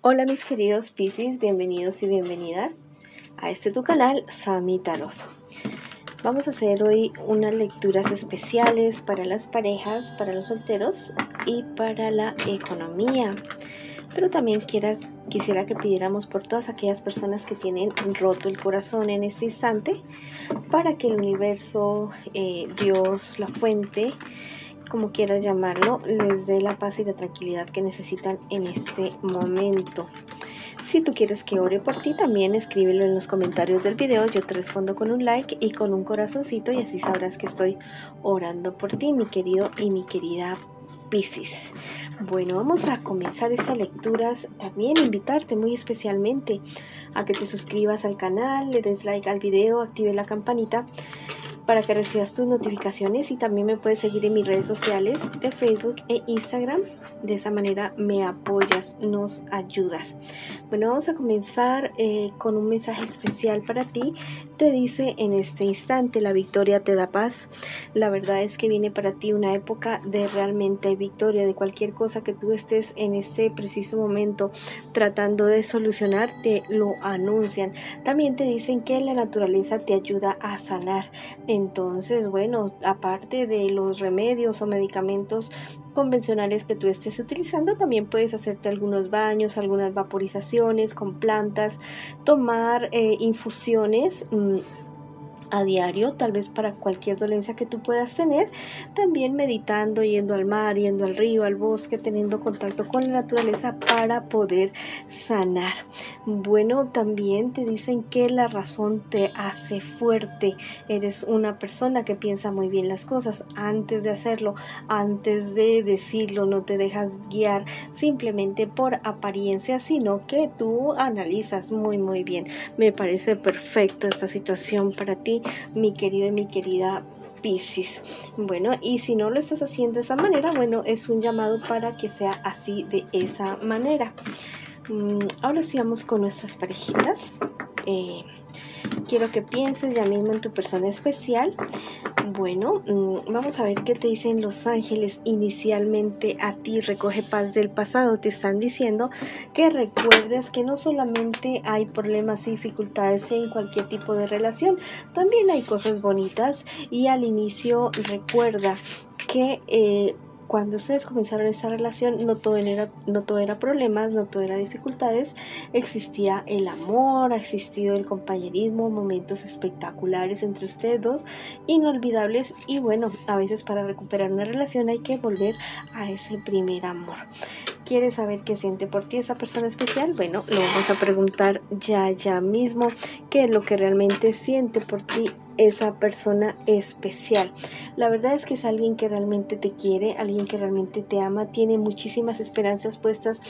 Hola mis queridos Piscis, bienvenidos y bienvenidas a tu canal Sami Tarot. Vamos a hacer hoy unas lecturas especiales para las parejas, para los solteros y para la economía. Pero también quisiera que pidiéramos por todas aquellas personas que tienen roto el corazón en este instante, para que el universo, Dios, la fuente, como quieras llamarlo, les dé la paz y la tranquilidad que necesitan en este momento. Si tú quieres que ore por ti, también escríbelo en los comentarios del video. Yo te respondo con un like y con un corazoncito, y así sabrás que estoy orando por ti, mi querido y mi querida Piscis. Bueno, vamos a comenzar estas lecturas. También invitarte muy especialmente a que te suscribas al canal, le des like al video, active la campanita para que recibas tus notificaciones, y también me puedes seguir en mis redes sociales de Facebook e Instagram. De esa manera me apoyas, nos ayudas. Bueno, vamos a comenzar con un mensaje especial para ti. Te dice: en este instante la victoria te da paz. La verdad es que viene para ti una época de realmente victoria. De cualquier cosa que tú estés en este preciso momento tratando de solucionar, te lo anuncian. También te dicen que la naturaleza te ayuda a sanar. Entonces, bueno, aparte de los remedios o medicamentos convencionales que tú estés utilizando, también puedes hacerte algunos baños, algunas vaporizaciones con plantas, tomar infusiones a diario, tal vez para cualquier dolencia que tú puedas tener. También meditando, yendo al mar, yendo al río, al bosque, teniendo contacto con la naturaleza para poder sanar. Bueno, también te dicen que la razón te hace fuerte. Eres una persona que piensa muy bien las cosas antes de hacerlo, antes de decirlo. No te dejas guiar simplemente por apariencia, sino que tú analizas muy bien. Me parece perfecto esta situación para ti, mi querido y mi querida Piscis. Bueno, y si no lo estás haciendo de esa manera, bueno, es un llamado para que sea así, de esa manera. Ahora sí vamos con nuestras parejitas. Quiero que pienses ya mismo en tu persona especial. Bueno, vamos a ver qué te dicen los ángeles inicialmente a ti. Recoge paz del pasado. Te están diciendo que recuerdes que no solamente hay problemas y dificultades en cualquier tipo de relación, también hay cosas bonitas. Y al inicio recuerda que cuando ustedes comenzaron esta relación, no todo era problemas, no todo era dificultades. Existía el amor, ha existido el compañerismo, momentos espectaculares entre ustedes dos, inolvidables. Y bueno, a veces para recuperar una relación hay que volver a ese primer amor. ¿Quieres saber qué siente por ti esa persona especial? Bueno, lo vamos a preguntar ya mismo. ¿Qué es lo que realmente siente por ti esa persona especial? La verdad es que es alguien que realmente te quiere, alguien que realmente te ama, tiene muchísimas esperanzas puestas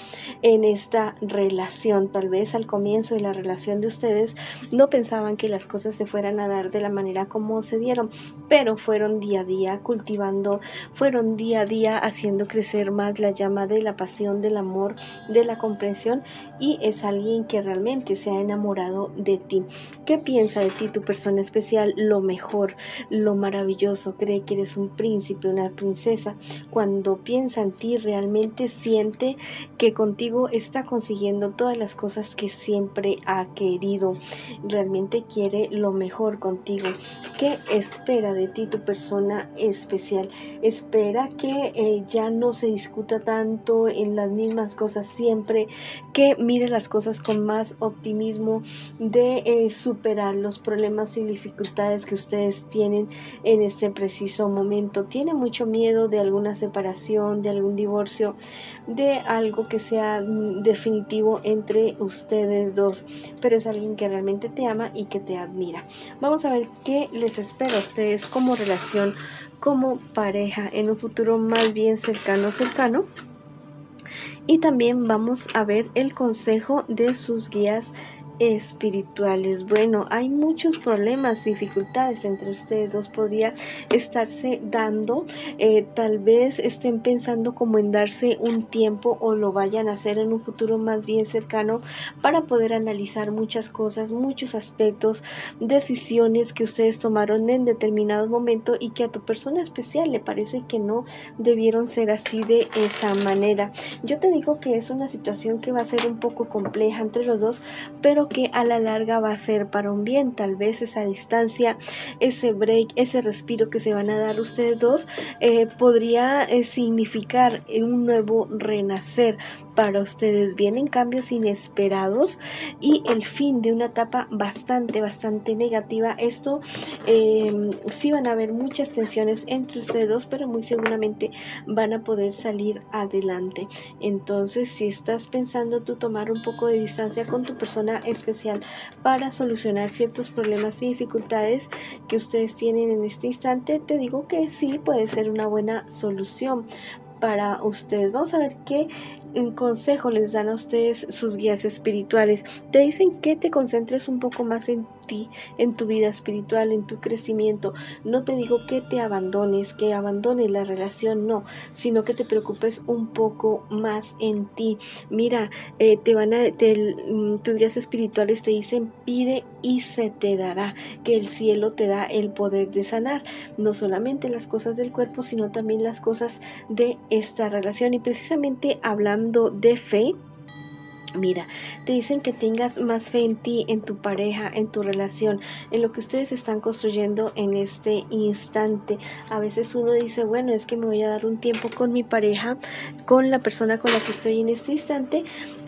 en esta relación. Tal vez al comienzo de la relación de ustedes no pensaban que las cosas se fueran a dar de la manera como se dieron, pero fueron día a día cultivando, fueron día a día haciendo crecer más la llama de la pasión, del amor, de la comprensión, y es alguien que realmente se ha enamorado de ti. ¿Qué piensa de ti tu persona especial? Lo mejor, lo maravilloso. Cree que eres un príncipe, una princesa. Cuando piensa en ti, realmente siente que contigo está consiguiendo todas las cosas que siempre ha querido. Realmente quiere lo mejor contigo. ¿Qué espera de ti tu persona especial? Espera que ya no se discuta tanto en las mismas cosas siempre, que mire las cosas con más optimismo, de superar los problemas y dificultades que ustedes tienen en este preciso momento. Tiene mucho miedo de alguna separación, de algún divorcio, de algo que sea definitivo entre ustedes dos, pero es alguien que realmente te ama y que te admira. Vamos a ver qué les espera a ustedes como relación, como pareja, en un futuro más bien cercano. Y también vamos a ver el consejo de sus guías espirituales. Bueno, hay muchos problemas, dificultades entre ustedes dos, podría estarse dando, tal vez estén pensando como en darse un tiempo o lo vayan a hacer en un futuro más bien cercano para poder analizar muchas cosas, muchos aspectos, decisiones que ustedes tomaron en determinado momento y que a tu persona especial le parece que no debieron ser así de esa manera. Yo te digo que es una situación que va a ser un poco compleja entre los dos, pero que a la larga va a ser para un bien. Tal vez esa distancia, ese break, ese respiro que se van a dar ustedes dos, podría significar un nuevo renacer para ustedes. Vienen cambios inesperados y el fin de una etapa bastante negativa. Esto sí van a haber muchas tensiones entre ustedes dos, pero muy seguramente van a poder salir adelante. Entonces, si estás pensando tú tomar un poco de distancia con tu persona especial para solucionar ciertos problemas y dificultades que ustedes tienen en este instante, te digo que sí puede ser una buena solución para ustedes. Vamos a ver qué consejo les dan a ustedes sus guías espirituales. Te dicen que te concentres un poco más en ti, en tu vida espiritual, en tu crecimiento. No te digo que te abandones, que abandones la relación, no, sino que te preocupes un poco más en ti. Mira, tus guías espirituales te dicen: pide y se te dará, que el cielo te da el poder de sanar, no solamente las cosas del cuerpo, sino también las cosas de esta relación. Y precisamente hablando de fe, mira, te dicen que tengas más fe en ti, en tu pareja, en tu relación, en lo que ustedes están construyendo en este instante. A veces uno dice, bueno, es que me voy a dar un tiempo con mi pareja, con la persona con la que estoy en este instante,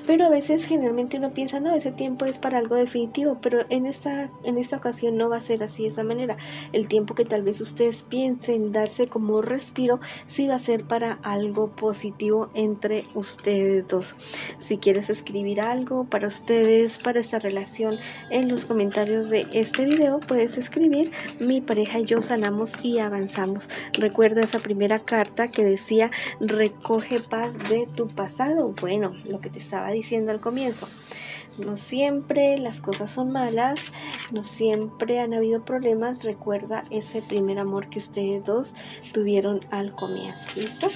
pero a veces generalmente uno piensa, no, ese tiempo es para algo definitivo, pero en esta ocasión no va a ser así de esa manera. El tiempo que tal vez ustedes piensen darse como respiro, sí va a ser para algo positivo entre ustedes dos. Si quieres escribir algo para ustedes, para esta relación, en los comentarios de este video puedes escribir: mi pareja y yo sanamos y avanzamos. Recuerda esa primera carta que decía: recoge paz de tu pasado. Bueno, lo que te estaba diciendo al comienzo. No siempre las cosas son malas, no siempre han habido problemas. Recuerda ese primer amor que ustedes dos tuvieron al comienzo. ¿Listo?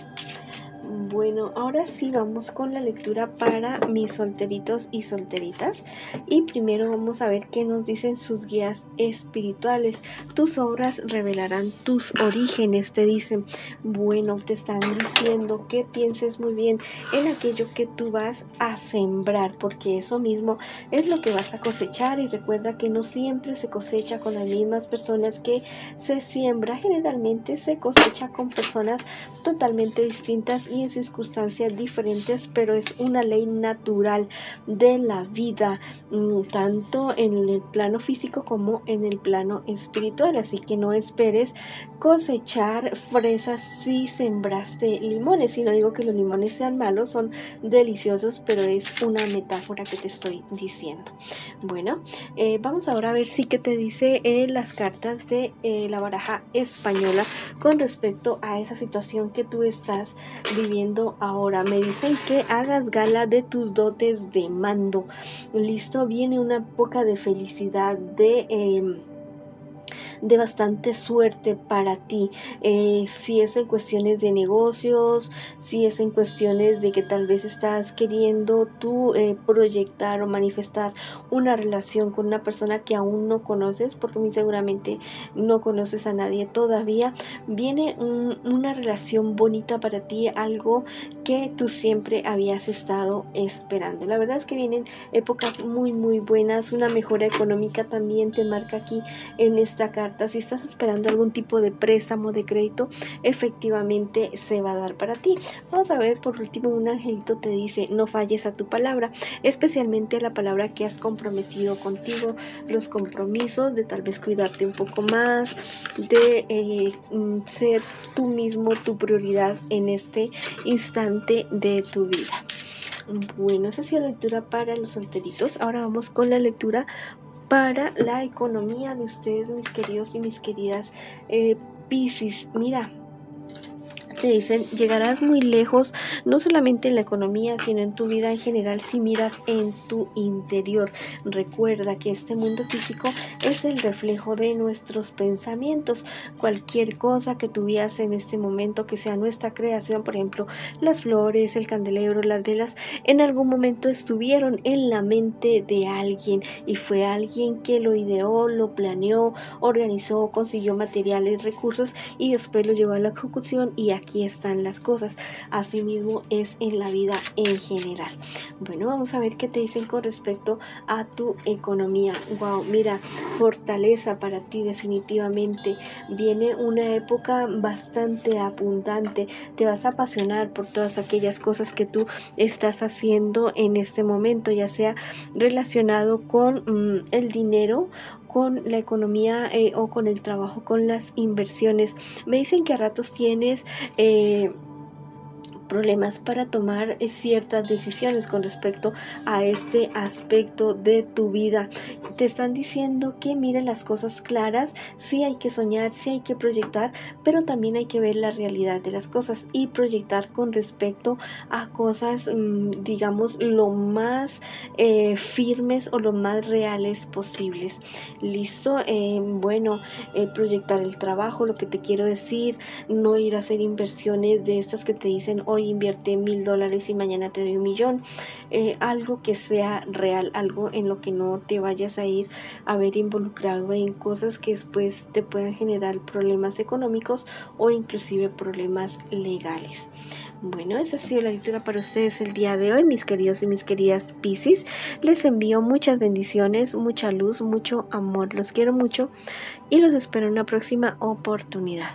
Bueno, ahora sí vamos con la lectura para mis solteritos y solteritas. Y primero vamos a ver qué nos dicen sus guías espirituales. Tus obras revelarán tus orígenes, te dicen. Bueno, te están diciendo que pienses muy bien en aquello que tú vas a sembrar, porque eso mismo es lo que vas a cosechar. Y recuerda que no siempre se cosecha con las mismas personas que se siembra. Generalmente se cosecha con personas totalmente distintas y en circunstancias diferentes, pero es una ley natural de la vida, tanto en el plano físico como en el plano espiritual. Así que no esperes cosechar fresas si sembraste limones. Y no digo que los limones sean malos, son deliciosos, pero es una metáfora que te estoy diciendo. Bueno, vamos ahora a ver si que te dice las cartas de la baraja española con respecto a esa situación que tú estás viviendo ahora. Me dicen que hagas gala de tus dotes de mando. Listo, viene una época de felicidad, de bastante suerte para ti, si es en cuestiones de negocios, si es en cuestiones de que tal vez estás queriendo tú proyectar o manifestar una relación con una persona que aún no conoces, porque muy seguramente no conoces a nadie todavía. Viene una relación bonita para ti, algo que tú siempre habías estado esperando. La verdad es que vienen épocas muy buenas. Una mejora económica también te marca aquí en esta carta. Si estás esperando algún tipo de préstamo, de crédito, efectivamente se va a dar para ti. Vamos a ver, por último, un angelito te dice: no falles a tu palabra, especialmente a la palabra que has comprometido contigo, los compromisos de tal vez cuidarte un poco más, de ser tú mismo tu prioridad en este instante de tu vida. Bueno, esa ha sido la lectura para los solteritos. Ahora vamos con la lectura para la economía de ustedes, mis queridos y mis queridas Piscis. Mira, Te dicen, llegarás muy lejos, no solamente en la economía, sino en tu vida en general si miras en tu interior. Recuerda que este mundo físico es el reflejo de nuestros pensamientos. Cualquier cosa que tú veas en este momento, que sea nuestra creación, por ejemplo, las flores, el candelabro, las velas, en algún momento estuvieron en la mente de alguien y fue alguien que lo ideó, lo planeó, organizó, consiguió materiales, recursos y después lo llevó a la ejecución y aquí están las cosas. Asimismo es en la vida en general. Bueno, vamos a ver qué te dicen con respecto a tu economía. Wow, mira, fortaleza para ti definitivamente. Viene una época bastante abundante. Te vas a apasionar por todas aquellas cosas que tú estás haciendo en este momento, ya sea relacionado con el dinero, con la economía o con el trabajo, con las inversiones. Me dicen que a ratos tienes problemas para tomar ciertas decisiones con respecto a este aspecto de tu vida. Te están diciendo que mire las cosas claras, sí hay que soñar, sí hay que proyectar, pero también hay que ver la realidad de las cosas y proyectar con respecto a cosas, digamos, lo más firmes o lo más reales posibles. ¿Listo? Bueno, proyectar el trabajo, lo que te quiero decir, no ir a hacer inversiones de estas que te dicen hoy invierte $1000 y mañana te doy 1 millón. Algo que sea real, algo en lo que no te vayas a ir a ver involucrado en cosas que después te puedan generar problemas económicos o inclusive problemas legales. Bueno, esa ha sido la lectura para ustedes el día de hoy, mis queridos y mis queridas Piscis. Les envío muchas bendiciones, mucha luz, mucho amor. Los quiero mucho y los espero en una próxima oportunidad.